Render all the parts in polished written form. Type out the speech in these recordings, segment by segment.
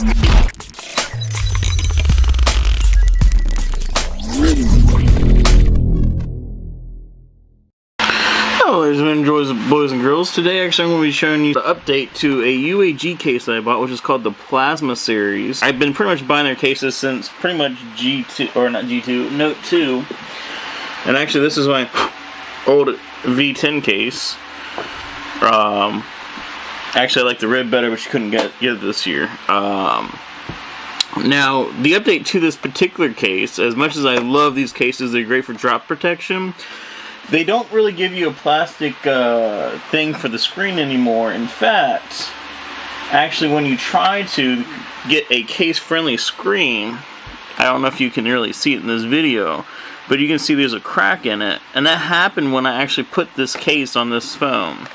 Hello ladies and boys and girls. Today actually I'm going to be showing you the update to a UAG case that I bought, which is called the Plasma series. I've been pretty much buying their cases since pretty much G2, or not G2, Note 2. And actually this is my old V10 case. Actually I like the red better, but you couldn't get it this year. Now, the update to this particular case, as much as I love these cases, they're great for drop protection. They don't really give you a plastic thing for the screen anymore. In fact, actually when you try to get a case-friendly screen, I don't know if you can really see it in this video, but you can see there's a crack in it. And that happened when I actually put this case on this phone.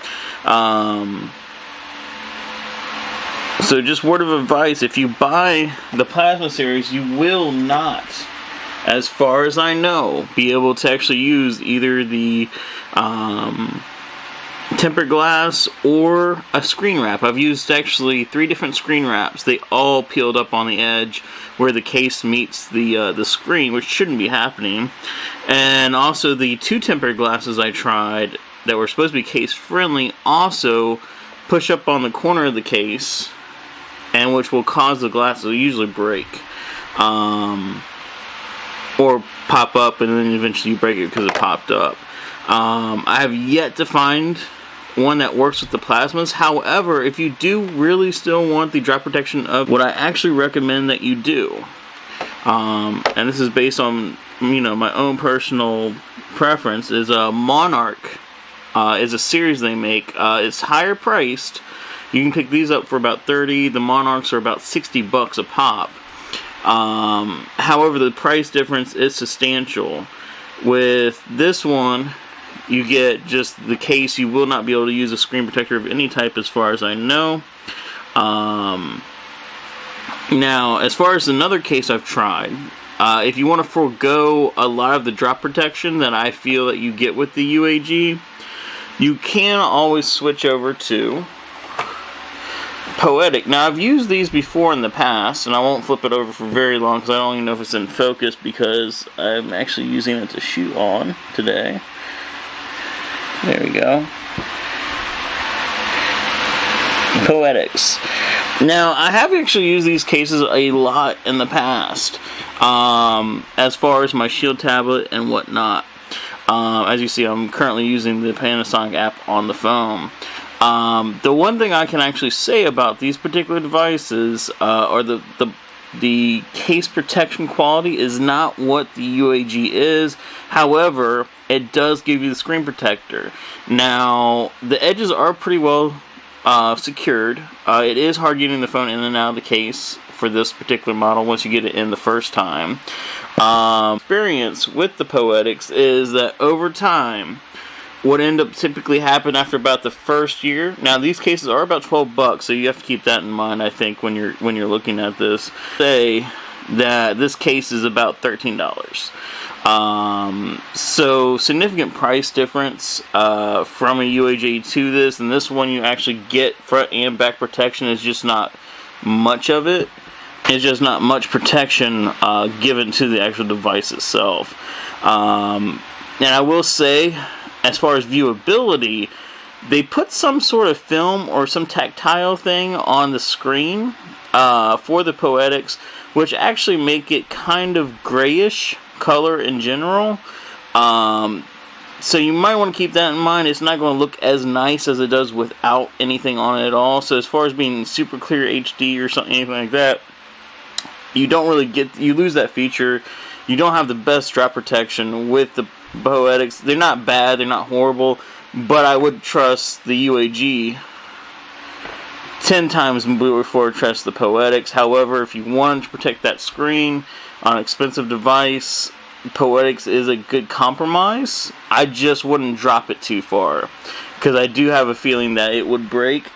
So just word of advice, if you buy the Plasma series, you will not, as far as I know, be able to actually use either the tempered glass or a screen wrap. I've used actually 3 different screen wraps. They all peeled up on the edge where the case meets the screen, which shouldn't be happening. And also the 2 tempered glasses I tried that were supposed to be case friendly also push up on the corner of the case, and which will cause the glass to usually break. Or pop up and then eventually you break it because it popped up. I have yet to find one that works with the plasmas. However, if you do really still want the drop protection of what I actually recommend that you do, and this is based on my own personal preference, is a Monarch. Is a series they make. It's higher priced. You can pick these up for about $30. The Monarchs are about $60 a pop. However, the price difference is substantial. With this one, you get just the case. You will not be able to use a screen protector of any type as far as I know. Now, as far as another case I've tried, if you want to forego a lot of the drop protection that I feel that you get with the UAG, you can always switch over to Poetic. Now, I've used these before in the past, and I won't flip it over for very long because I don't even know if it's in focus because I'm actually using it to shoot on today. There we go. Poetics. Now, I have actually used these cases a lot in the past, as far as my Shield tablet and whatnot. As you see, I'm currently using the Panasonic app on the phone. The one thing I can actually say about these particular devices, or the case protection quality, is not what the UAG is. However, it does give you the screen protector. Now, the edges are pretty well secured. It is hard getting the phone in and out of the case for this particular model once you get it in the first time. Experience with the Poetics is that over time, what end up typically happen after about the first year. Now these cases are about $12, so you have to keep that in mind. I think when you're looking at this, say that this case is about $13. So significant price difference from a UAG to this, and this one you actually get front and back protection. Is just not much of it. It's just not much protection given to the actual device itself. And I will say, as far as viewability, they put some sort of film or some tactile thing on the screen for the Poetics, which actually make it kind of grayish color in general. So you might want to keep that in mind. It's not going to look as nice as it does without anything on it at all. So as far as being super clear HD or something, anything like that, you don't really you lose that feature. You don't have the best drop protection with the Poetics. They're not bad, they're not horrible, but I would trust the UAG 10 times before I trust the Poetics. However, if you want to protect that screen on an expensive device, Poetics is a good compromise. I just wouldn't drop it too far, because I do have a feeling that it would break.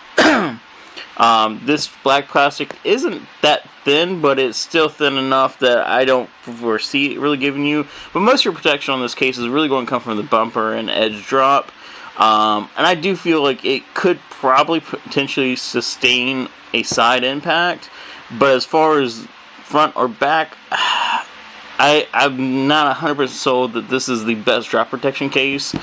This black plastic isn't that thin, but it's still thin enough that I don't foresee it really giving you. But most of your protection on this case is really going to come from the bumper and edge drop. And I do feel like it could probably potentially sustain a side impact. But as far as front or back, I'm not 100% sold that this is the best drop protection case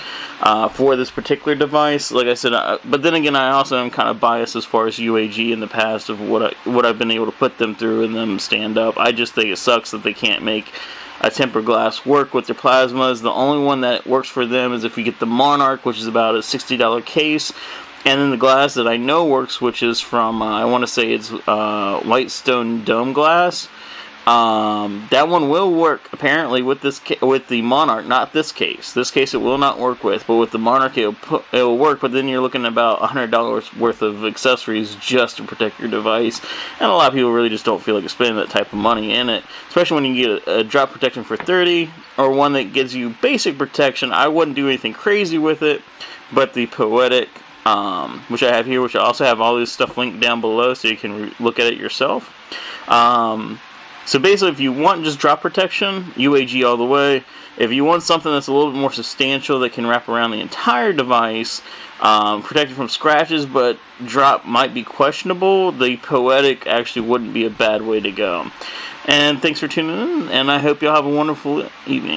for this particular device. Like I said, but then again, I also am kind of biased as far as UAG in the past of what I've been able to put them through and them stand up. I just think it sucks that they can't make a tempered glass work with their plasmas. The only one that works for them is if you get the Monarch, which is about a $60 case. And then the glass that I know works, which is from, I want to say it's Whitestone dome glass. That one will work apparently with with the Monarch, not this case. This case it will not work with, but with the Monarch it'll work. But then you're looking at about $100 worth of accessories just to protect your device, and a lot of people really just don't feel like spending that type of money in it, especially when you get a drop protection for $30 or one that gives you basic protection. I wouldn't do anything crazy with it, but the Poetic, which I have here, which I also have all this stuff linked down below so you can look at it yourself. So basically, if you want just drop protection, UAG all the way. If you want something that's a little bit more substantial that can wrap around the entire device, protect it from scratches, but drop might be questionable, the Poetic actually wouldn't be a bad way to go. And thanks for tuning in, and I hope y'all have a wonderful evening.